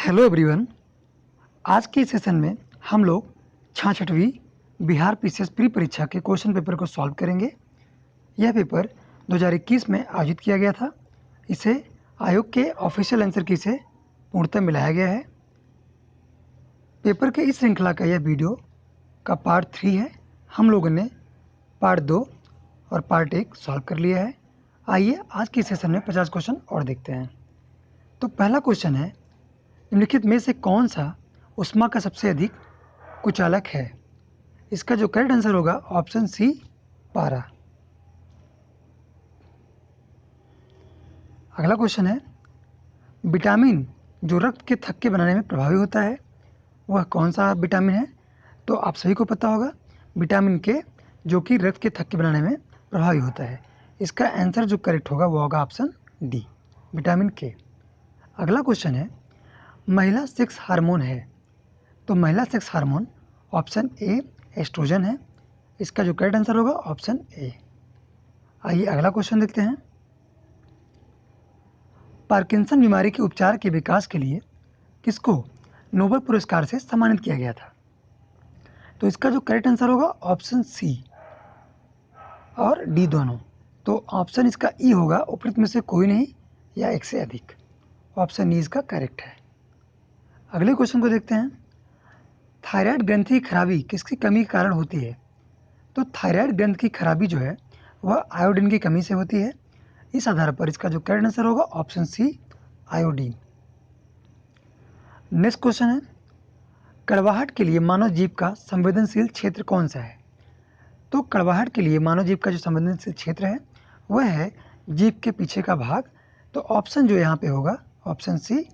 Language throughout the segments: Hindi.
Hello everyone. आज के सेशन में हम लोग 66वीं बिहार पीसीएस प्री परीक्षा के क्वेश्चन पेपर को सॉल्व करेंगे। यह पेपर 2021 में आयोजित किया गया था। इसे आयोग के ऑफिशियल आंसर की से पूर्णतः मिलाया गया है। पेपर के इस श्रृंखला का यह वीडियो का पार्ट 3 है। हम लोगों ने पार्ट 2 और पार्ट 1 सॉल्व कर लिया है। आइए आज के सेशन में 50 क्वेश्चन और देखते हैं। तो पहला क्वेश्चन है, निम्नलिखित में से कौन सा ऊष्मा का सबसे अधिक कुचालक है? इसका जो करेक्ट आंसर होगा ऑप्शन सी, पारा। अगला क्वेश्चन है, विटामिन जो रक्त के थक्के बनाने में प्रभावी होता है वह कौन सा विटामिन है? तो आप सभी को पता होगा विटामिन के, जो कि रक्त के थक्के बनाने में प्रभावी होता है। इसका आंसर जो करेक्ट होगा वो होगा ऑप्शन डी, विटामिन के। अगला क्वेश्चन है, महिला सेक्स हार्मोन है, तो महिला sex hormone option A estrogen है। इसका जो करेक्ट आंसर होगा ऑप्शन ए। आइए अगला क्वेश्चन देखते हैं। पार्किंसन बीमारी के उपचार के विकास के लिए किसको नोबेल पुरस्कार से सम्मानित किया गया था? तो इसका जो करेक्ट आंसर होगा ऑप्शन सी और डी दोनों। तो ऑप्शन इसका ई होगा, उपरोक्त में से कोई नहीं या एक से अधिक। ऑप्शन ई इसका करेक्ट है। अगले क्वेश्चन को देखते हैं। थायराइड ग्रंथि की खराबी किसकी कमी के कारण होती है? तो थायराइड ग्रंथि की खराबी जो है वह आयोडीन की कमी से होती है। इस आधार पर इसका जो करेक्ट आंसर होगा option C, iodine. Next question है, कड़वाहट के लिए मानव जीव का संवेदनशील क्षेत्र कौन सा है? तो कड़वाहट के लिए मानव जीव का जो संवेदनशील क्षेत्र है वह है जीभ के पीछे का भाग। तो ऑप्शन जो यहाँ पे होगा ऑप्शन सी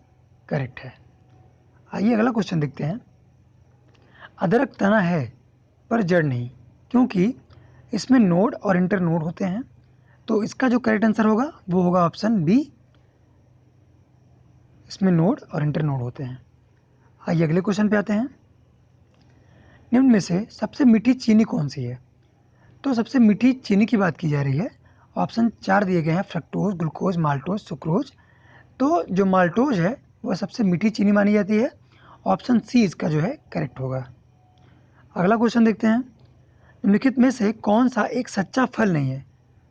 करेक्ट है। आइए अगला क्वेश्चन देखते हैं। अदरक तना है पर जड़ नहीं, क्योंकि इसमें नोड और इंटर नोड होते हैं। तो इसका जो करेक्ट आंसर होगा वो होगा ऑप्शन बी, इसमें नोड और इंटर नोड होते हैं। आइए अगले क्वेश्चन पे आते हैं। निम्न में से सबसे मीठी चीनी कौन सी है? तो सबसे मीठी चीनी की बात की जा रही है। ऑप्शन 4 दिए गए हैं, फ्रक्टोज, ग्लूकोज, माल्टोज, सुक्रोज। तो जो माल्टोज है वह सबसे मीठी चीनी मानी जाती है। ऑप्शन सी इसका जो है करेक्ट होगा। अगला क्वेश्चन देखते हैं। निम्नलिखित में से कौन सा एक सच्चा फल नहीं है?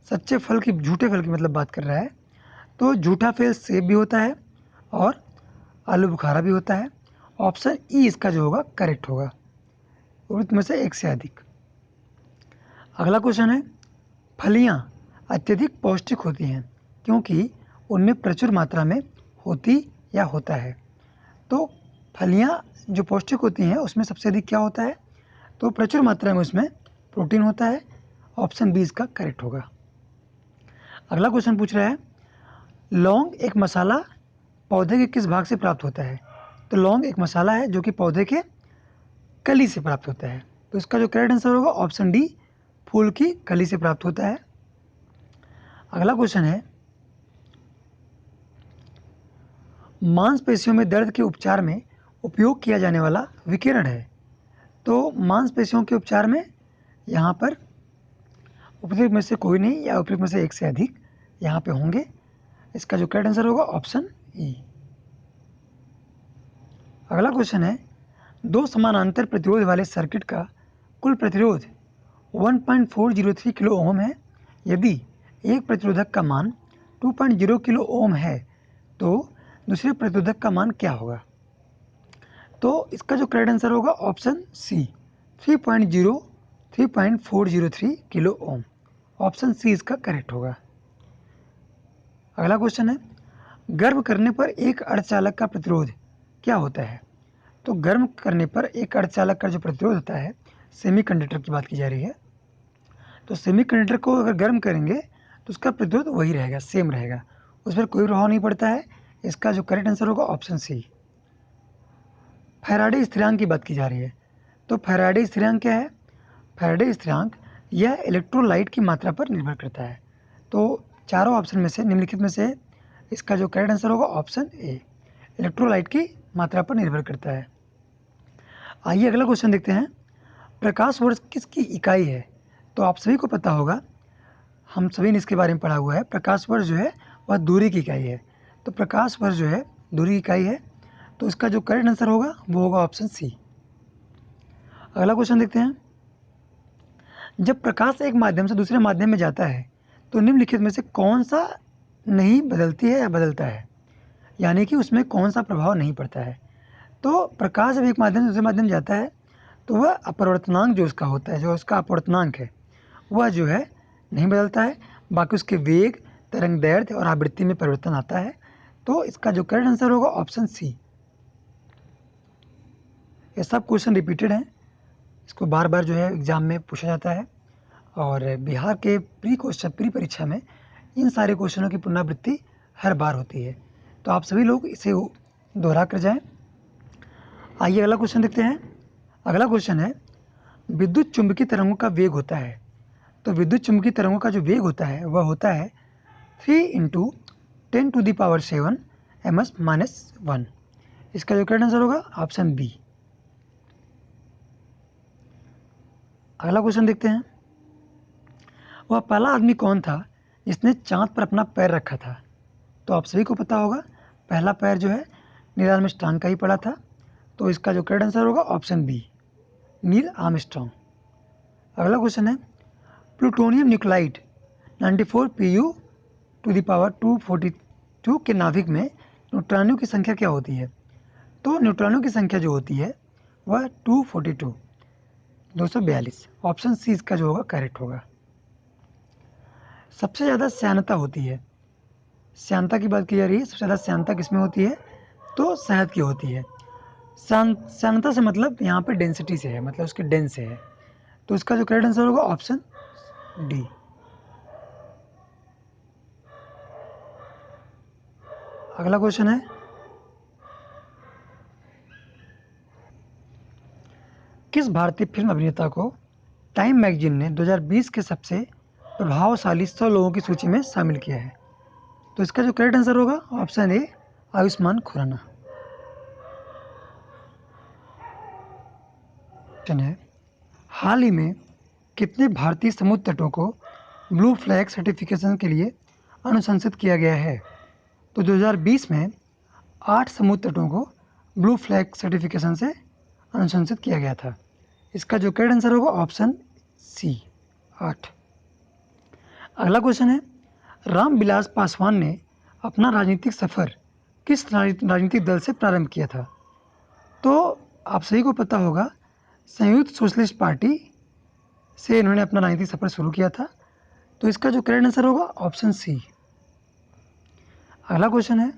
सच्चे फल की, झूठे फल की मतलब बात कर रहा है। तो झूठा फल सेब भी होता है और आलू बुखारा भी होता है। ऑप्शन ई इसका जो होगा करेक्ट होगा, उर्वरित में से एक से अधिक। अगला क्वेश्चन है, फलियां अत्यधिक पौष्टिक होती हैं क्योंकि उनमें प्रचुर मात्रा में होती या होता है। तो फलियां जो पौष्टिक होती हैं उसमें सबसे अधिक क्या होता है? तो प्रचुर मात्रा में उसमें प्रोटीन होता है। ऑप्शन बी इसका करेक्ट होगा। अगला क्वेश्चन पूछ रहा है, लौंग एक मसाला पौधे के किस भाग से प्राप्त होता है? तो लौंग एक मसाला है जो कि पौधे के कली से प्राप्त होता है। तो इसका जो करेक्ट आंसर होगा ऑप्शन डी, फूल की कली से प्राप्त होता है। अगला क्वेश्चन है, मांसपेशियों में दर्द के उपचार में उपयोग किया जाने वाला विकिरण है। तो मांसपेशियों के उपचार में यहाँ पर उपयुक्त में से कोई नहीं या उपयुक्त में से एक से अधिक यहाँ पे होंगे। इसका जो करेक्ट आंसर होगा ऑप्शन ई। अगला क्वेश्चन है, दो समानांतर प्रतिरोध वाले सर्किट का कुल प्रतिरोध 1.403 किलो ओम है। यदि एक प्रतिरोधक का मान 2.0 किलो ओम है तो दूसरे प्रतिरोधक का मान क्या होगा? तो इसका जो करेक्ट आंसर होगा option C, 3.403 kilo ohm. Option C इसका करेक्ट होगा। अगला क्वेश्चन है, गर्म करने पर एक अर्धचालक का प्रतिरोध क्या होता है? तो गर्म करने पर एक अर्धचालक का जो प्रतिरोध होता है, सेमीकंडक्टर की बात की जा रही है। तो सेमीकंडक्टर को अगर गर्म करेंगे तो उसका प्रतिरोध वही रहेगा, सेम रहेगा, उस पर कोई प्रभाव नहीं पड़ता है। इसका जो करेक्ट आंसर होगा ऑप्शन सी। फैराडे स्थिरांक की बात की जा रही है। तो फैराडे स्थिरांक क्या है? फैराडे स्थिरांक यह इलेक्ट्रोलाइट की मात्रा पर निर्भर करता है। तो चारों ऑप्शन में से, निम्नलिखित में से इसका जो करेक्ट आंसर होगा ऑप्शन ए, इलेक्ट्रोलाइट की मात्रा पर निर्भर करता है। आइए अगला क्वेश्चन देखते हैं। प्रकाश वर्ष किसकी इकाई है? तो आप सभी को पता होगा, हम सभी ने इसके बारे में पढ़ा हुआ है। प्रकाश वर्ष जो है वह दूरी की इकाई है। तो प्रकाश वर्ष जो है दूरी की इकाई है। तो इसका जो करेक्ट आंसर होगा वो होगा ऑप्शन सी। अगला क्वेश्चन देखते हैं। जब प्रकाश एक माध्यम से दूसरे माध्यम में जाता है तो निम्नलिखित में से कौन सा नहीं बदलती है या बदलता है, यानी कि उसमें कौन सा प्रभाव नहीं पड़ता है। तो प्रकाश जब एक माध्यम से दूसरे माध्यम में जाता है तो वह अपवर्तनांक जो उसका होता है, जो उसका अपवर्तनांक है, वह जो है नहीं बदलता है। बाकी उसके वेग, तरंग दैर्ध्य और आवृत्ति में परिवर्तन आता है। तो इसका जो करेक्ट आंसर होगा ऑप्शन सी। ये सब क्वेश्चन रिपीटेड हैं, इसको बार बार जो है एग्जाम में पूछा जाता है और बिहार के प्री परीक्षा में इन सारे क्वेश्चनों की पुनरावृत्ति हर बार होती है। तो आप सभी लोग इसे दोहरा कर जाएं। आइए अगला क्वेश्चन देखते हैं। अगला क्वेश्चन है, विद्युत चुंबकीय तरंगों का वेग होता है। तो विद्युत चुंबकीय तरंगों का जो वेग होता है वह होता है 3 × 10⁻⁷ ms-1। इसका जो करेक्ट आंसर होगा ऑप्शन बी। अगला क्वेश्चन देखते हैं। वह पहला आदमी कौन था जिसने चांद पर अपना पैर रखा था। तो आप सभी को पता होगा पहला पैर जो है नील आर्मस्ट्रांग का ही पड़ा था। तो इसका जो करेक्ट आंसर होगा ऑप्शन बी, नील आर्मस्ट्रांग। अगला क्वेश्चन है, प्लूटोनियम न्यूक्लाइड 94Pu⁴242 के नाभिक में न्यूट्रॉनों की संख्या क्या होती है। तो न्यूट्रॉनों की संख्या जो होती है वह 242। ऑप्शन सी इसका जो होगा करेक्ट होगा। सबसे ज़्यादा श्यानता होती है, श्यानता की बात की जा रही है, सबसे ज़्यादा श्यानता किसमें होती है। तो शहद की होती है। श्यानता से मतलब यहाँ पे डेंसिटी से है, मतलब उसके डेंस से है। तो इसका जो करेक्ट आंसर होगा ऑप्शन डी। अगला क्वेश्चन है, किस भारतीय फिल्म अभिनेता को टाइम मैगजीन ने 2020 के सबसे प्रभावशाली 100 लोगों की सूची में शामिल किया है। तो इसका जो करेक्ट आंसर होगा option A, Ayushmann Khurrana. Question है, हाल ही में कितने भारतीय समुद्र तटों को ब्लू फ्लैग सर्टिफिकेशन के लिए अनुशंसित किया गया है। तो 2020 में 8 समुद्र तटों को ब्लू फ्लैग सर्टिफिकेशन से अनुशंसित किया गया था। इसका जो करेक्ट आंसर होगा ऑप्शन सी, 8। अगला क्वेश्चन है, रामविलास पासवान ने अपना राजनीतिक सफ़र किस राजनीतिक दल से प्रारंभ किया था। तो आप सभी को पता होगा संयुक्त सोशलिस्ट पार्टी से इन्होंने अपना राजनीतिक सफ़र शुरू किया था। तो इसका जो करेक्ट आंसर होगा ऑप्शन सी। अगला क्वेश्चन है,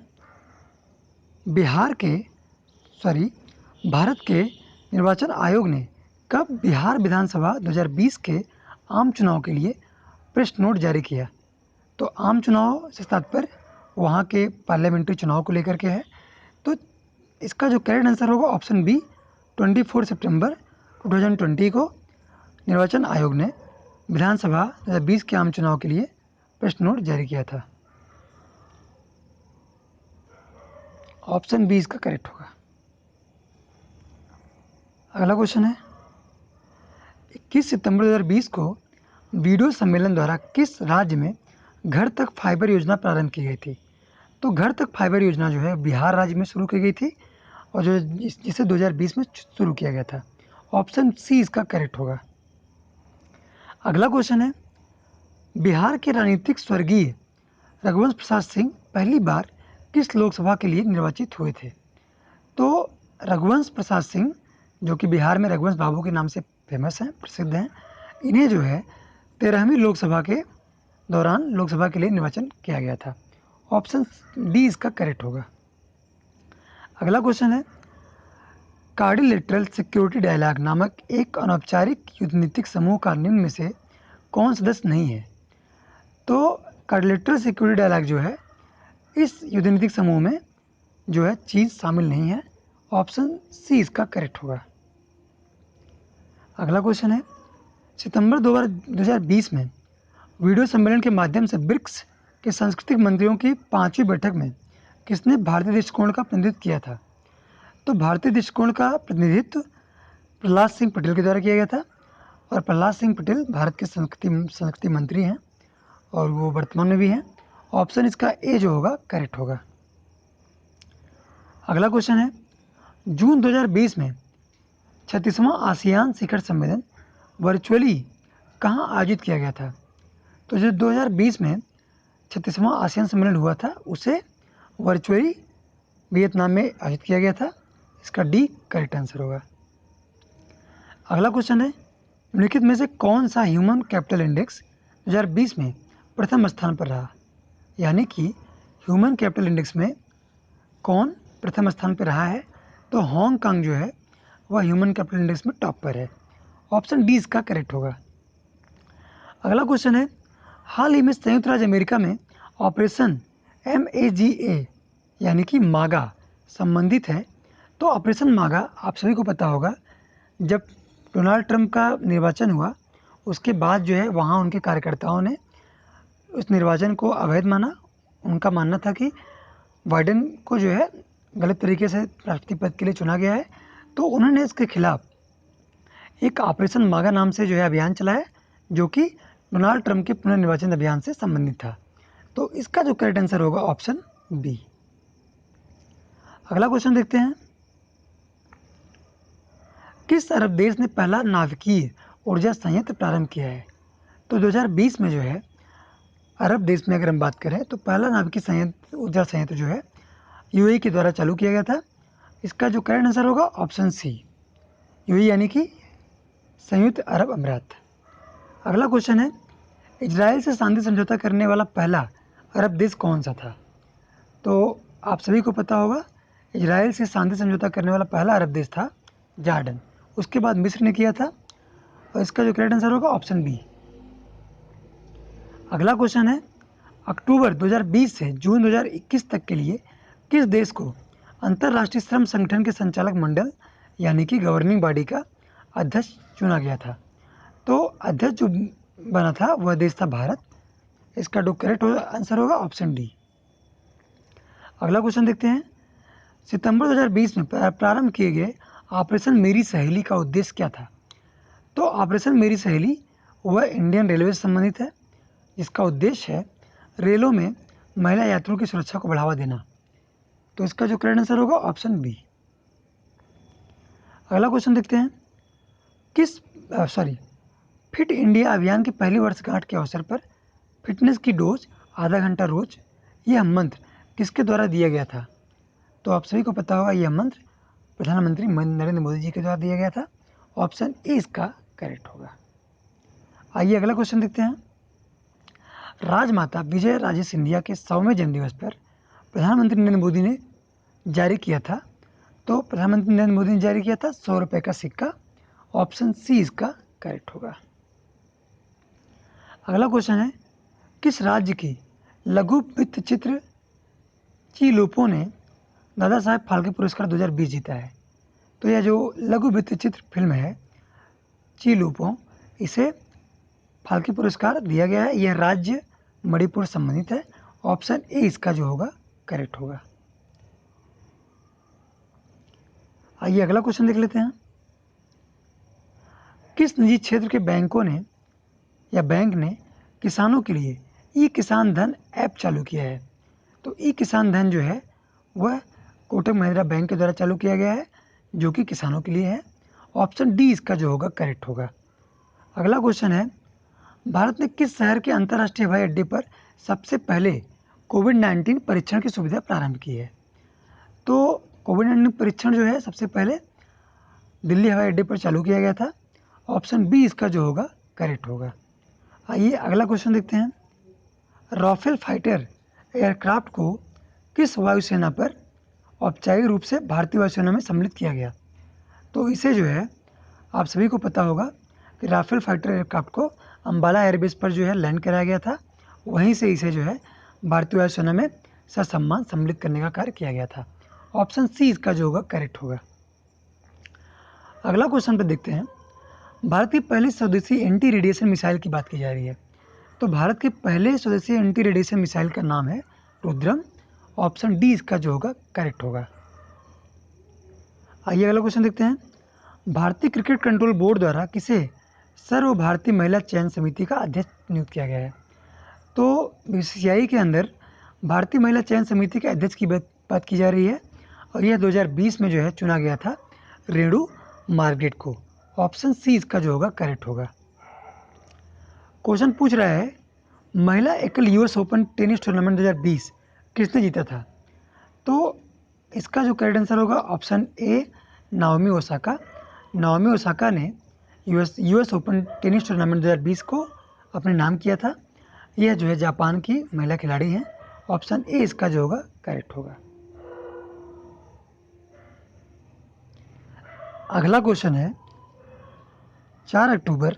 भारत के निर्वाचन आयोग ने कब बिहार विधानसभा 2020 के आम चुनाव के लिए प्रेस नोट जारी किया। तो आम चुनाव से तात्पर्य वहाँ के पार्लियामेंट्री चुनाव को लेकर के है। तो इसका जो करेक्ट आंसर होगा ऑप्शन बी, 24 सितंबर 2020 को निर्वाचन आयोग ने विधानसभा 2020 के आम चुनाव के लिए प्रेस नोट जारी किया था। ऑप्शन बी इसका करेक्ट होगा। अगला क्वेश्चन है, 21 सितंबर 2020 को वीडियो सम्मेलन द्वारा किस राज्य में घर तक फाइबर योजना प्रारंभ की गई थी। तो घर तक फाइबर योजना जो है बिहार राज्य में शुरू की गई थी और जो जिसे 2020 में शुरू किया गया था। ऑप्शन सी इसका करेक्ट होगा। अगला क्वेश्चन है, बिहार के राजनीतिक स्वर्गीय रघुवंश प्रसाद सिंह पहली बार किस लोकसभा के लिए निर्वाचित हुए थे। तो रघुवंश प्रसाद सिंह जो कि बिहार में रघुवंश बाबू के नाम से फेमस हैं, प्रसिद्ध हैं, इन्हें जो है 13वीं लोकसभा के दौरान लोकसभा के लिए निर्वाचन किया गया था। ऑप्शन डी इसका करेक्ट होगा। अगला क्वेश्चन है, क्वाड्रिलेटरल सिक्योरिटी डायलॉग नामक एक अनौपचारिक कूटनीतिक समूह का निम्न में से कौन सदस्य नहीं है। तो क्वाड्रिलेटरल सिक्योरिटी डायलॉग जो है इस युद्धनीतिक समूह में जो है चीज़ शामिल नहीं है। ऑप्शन सी इसका करेक्ट होगा। अगला क्वेश्चन है, सितंबर 2020 में वीडियो सम्मेलन के माध्यम से ब्रिक्स के सांस्कृतिक मंत्रियों की 5वीं बैठक में किसने भारतीय दृष्टिकोण का प्रतिनिधित्व किया था। तो भारतीय दृष्टिकोण का प्रतिनिधित्व प्रहलाद सिंह पटेल के द्वारा किया गया था और प्रहलाद सिंह पटेल भारत के संस्कृति मंत्री हैं और वो वर्तमान में भी हैं। ऑप्शन इसका ए जो होगा करेक्ट होगा। अगला क्वेश्चन है, जून 2020 में 36वां आसियान शिखर सम्मेलन वर्चुअली कहाँ आयोजित किया गया था? तो जो 2020 में 36वां आसियान सम्मेलन हुआ था उसे वर्चुअली वियतनाम में आयोजित किया गया था। इसका डी करेक्ट आंसर होगा। अगला क्वेश्चन है, निम्नलिखित में से कौन सा ह्यूमन कैपिटल इंडेक्स 2020 में प्रथम स्थान पर रहा? यानी कि ह्यूमन कैपिटल इंडेक्स में कौन प्रथम स्थान पर रहा है? तो हांगकांग जो है वह ह्यूमन कैपिटल इंडेक्स में टॉप पर है। ऑप्शन डी इसका करेक्ट होगा। अगला क्वेश्चन है, हाल ही में संयुक्त राज्य अमेरिका में ऑपरेशन MAGA यानी कि मागा संबंधित है। तो ऑपरेशन मागा आप सभी को पता होगा, जब डोनाल्ड ट्रंप का निर्वाचन हुआ उसके बाद जो है वहाँ उनके कार्यकर्ताओं ने उस निर्वाचन को अवैध माना। उनका मानना था कि बाइडेन को जो है गलत तरीके से राष्ट्रपति पद के लिए चुना गया है, तो उन्होंने इसके खिलाफ एक ऑपरेशन मागा नाम से जो है अभियान चलाया, जो कि डोनाल्ड ट्रंप के पुनर्निर्वाचन अभियान से संबंधित था। तो इसका जो करेक्ट आंसर होगा ऑप्शन बी। अगला क्वेश्चन देखते हैं, किस अरब देश ने पहला नाभिकीय ऊर्जा संयंत्र प्रारंभ किया है? तो 2020 में जो है अरब देश में अगर हम बात करें तो पहला नाभिकीय ऊर्जा संयंत्र जो है UAE के द्वारा चालू किया गया था। इसका जो करेक्ट आंसर होगा ऑप्शन सी, UAE यानी कि संयुक्त अरब अमीरात। अगला क्वेश्चन है, इजराइल से शांति समझौता करने वाला पहला अरब देश कौन सा था? तो आप सभी को पता होगा, इजराइल से शांति समझौता करने वाला पहला अरब देश था जॉर्डन। उसके बाद मिस्र ने किया था, और इसका जो करेक्ट आंसर होगा ऑप्शन बी। अगला क्वेश्चन है, अक्टूबर 2020 से जून 2021 तक के लिए किस देश को अंतर्राष्ट्रीय श्रम संगठन के संचालक मंडल यानी कि गवर्निंग बॉडी का अध्यक्ष चुना गया था? तो अध्यक्ष जो बना था वह देश था भारत। इसका जो करेक्ट आंसर होगा ऑप्शन डी। अगला क्वेश्चन देखते हैं, सितंबर 2020 में प्रारंभ किए गए ऑपरेशन मेरी सहेली का उद्देश्य क्या था? तो ऑपरेशन मेरी सहेली वह इंडियन रेलवे से संबंधित है, जिसका उद्देश्य है रेलों में महिला यात्रियों की सुरक्षा को बढ़ावा देना। तो इसका जो करेक्ट आंसर होगा ऑप्शन बी। अगला क्वेश्चन देखते हैं, फिट इंडिया अभियान की पहली वर्षगांठ के अवसर पर फिटनेस की डोज आधा घंटा रोज, यह मंत्र किसके द्वारा दिया गया था? तो आप सभी को पता होगा यह मंत्र प्रधानमंत्री नरेंद्र मोदी जी के द्वारा दिया गया था। ऑप्शन ए इसका करेक्ट होगा। आइए अगला क्वेश्चन देखते हैं, राजमाता विजय राजे सिंधिया के 100वें जन्मदिवस पर प्रधानमंत्री नरेंद्र मोदी ने जारी किया था। तो प्रधानमंत्री नरेंद्र मोदी ने जारी किया था 100 रुपये का सिक्का। ऑप्शन सी इसका करेक्ट होगा। अगला क्वेश्चन है, किस राज्य की लघु वृत्त चित्र चीलूपो ने दादा साहेब फाल्के पुरस्कार 2020 जीता है? तो यह जो लघु वृत्त चित्र फिल्म है चीलूपो, इसे फाल्के पुरस्कार दिया गया है। यह राज्य मणिपुर संबंधित है। ऑप्शन ए इसका जो होगा करेक्ट होगा। आइए अगला क्वेश्चन देख लेते हैं, किस निजी क्षेत्र के बैंकों ने या बैंक ने किसानों के लिए ई किसान धन ऐप चालू किया है? तो ई किसान धन जो है वह कोटक महिंद्रा बैंक के द्वारा चालू किया गया है, जो कि किसानों के लिए है। ऑप्शन डी इसका जो होगा करेक्ट होगा। अगला क्वेश्चन है, भारत ने किस शहर के अंतर्राष्ट्रीय हवाई अड्डे पर सबसे पहले कोविड-19 परीक्षण की सुविधा प्रारंभ की है? तो कोविड-19 परीक्षण जो है सबसे पहले दिल्ली हवाई अड्डे पर चालू किया गया था। ऑप्शन बी इसका जो होगा करेक्ट होगा। आइए अगला क्वेश्चन देखते हैं, राफेल फाइटर एयरक्राफ्ट को किस वायुसेना पर औपचारिक रूप से भारतीय वायुसेना में सम्मिलित किया गया? तो इसे जो है आप सभी को पता होगा कि राफेल फाइटर एयरक्राफ्ट को अम्बाला एयरबेस पर जो है लैंड कराया गया था। वहीं से इसे जो है भारतीय वायुसेना में ससम्मान सम्मिलित करने का कार्य किया गया था। ऑप्शन सी इसका जो होगा करेक्ट होगा। अगला क्वेश्चन पर देखते हैं, भारत की पहली स्वदेशी एंटी रेडिएशन मिसाइल की बात की जा रही है। तो भारत के पहले स्वदेशी एंटी रेडिएशन मिसाइल का नाम है रुद्रम। ऑप्शन डी इसका जो होगा करेक्ट होगा। आइए अगला क्वेश्चन देखते हैं, भारतीय क्रिकेट कंट्रोल बोर्ड द्वारा किसे सर्व भारतीय महिला चयन समिति का अध्यक्ष नियुक्त किया गया है? तो BCCI के अंदर भारतीय महिला चयन समिति के अध्यक्ष की बात की जा रही है। और यह 2020 में जो है चुना गया था रेणु मार्गरेट को। ऑप्शन सी इसका जो होगा करेक्ट होगा। क्वेश्चन पूछ रहा है महिला एकल यूएस ओपन टेनिस टूर्नामेंट 2020 किसने जीता था? तो इसका जो करेक्ट आंसर होगा ऑप्शन ए नाओमी ओसाका। नाओमी ओसाका ने यूएस ओपन टेनिस टूर्नामेंट 2020 को अपने नाम किया था। यह जो है जापान की महिला खिलाड़ी हैं। ऑप्शन ए इसका जो होगा करेक्ट होगा। अगला क्वेश्चन है 4 अक्टूबर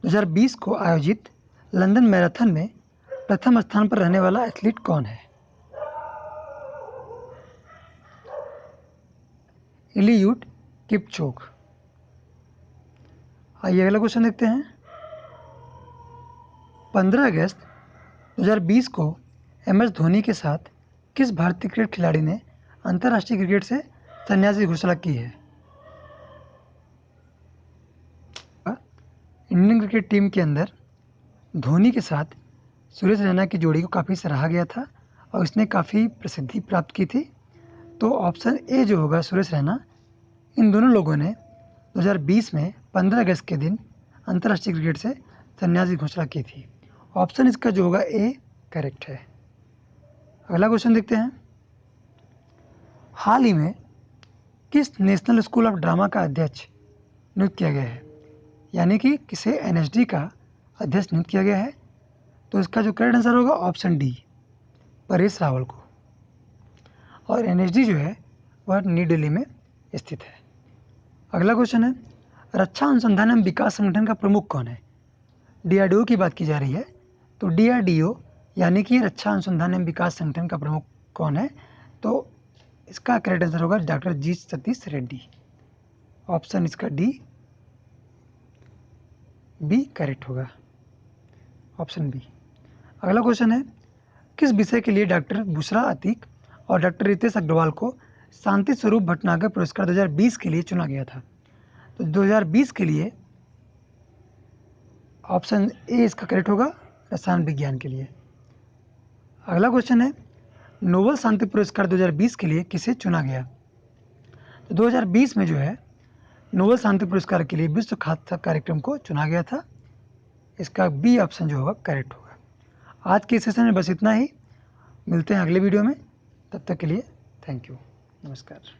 2020 को आयोजित लंदन मैराथन में प्रथम स्थान पर रहने वाला एथलीट कौन है? इलियूड किपचोग। आइए अगला क्वेश्चन देखते हैं। 15 अगस्त 2020 को MS धोनी के साथ किस भारतीय क्रिकेट खिलाड़ी ने अंतर्राष्ट्रीय क्रिकेट से संन्यास की घोषणा की है? इंडियन क्रिकेट टीम के अंदर धोनी के साथ सुरेश रैना की जोड़ी को काफ़ी सराहा गया था और इसने काफ़ी प्रसिद्धि प्राप्त की थी। तो ऑप्शन ए जो होगा सुरेश रैना, इन दोनों लोगों ने 2020 में 15 अगस्त के दिन अंतर्राष्ट्रीय क्रिकेट से संन्यास की घोषणा की थी। ऑप्शन इसका जो होगा ए करेक्ट है। अगला क्वेश्चन देखते हैं। हाल ही में किस नेशनल स्कूल ऑफ ड्रामा का अध्यक्ष नियुक्त किया गया है? यानी कि किसे NSD का अध्यक्ष नियुक्त किया गया है? तो इसका जो करेक्ट आंसर होगा ऑप्शन डी परेश रावल को। और NSD जो है वह नई दिल्ली में स्थित है। अगला क्वेश्चन है रक्षा अनुसंधान एवं विकास संगठन का प्रमुख कौन है? DRDO की बात की जा रही है। तो DRDO यानी कि रक्षा अनुसंधान एवं विकास संगठन का प्रमुख कौन है? तो इसका करेक्ट आंसर होगा doctor G Satish Reddy. Option इसका डी बी करेक्ट होगा। Option B. अगला क्वेश्चन है किस विषय के लिए डॉक्टर बुशरा अतीक और डॉक्टर रितेश अग्रवाल को शांति स्वरूप भटनागर पुरस्कार 2020 के लिए चुना गया था? तो 2020 के लिए ऑप्शन ए इसका करेक्ट होगा रसायन विज्ञान के लिए। अगला क्वेश्चन है नोबेल शांति पुरस्कार 2020 के लिए किसे चुना गया? तो 2020 में जो है नोबेल शांति पुरस्कार के लिए विश्व खाद्य कार्यक्रम को चुना गया था। इसका बी ऑप्शन जो होगा करेक्ट होगा। आज के सेशन में बस इतना ही। मिलते हैं अगले वीडियो में। तब तक के लिए थैंक यू। नमस्कार।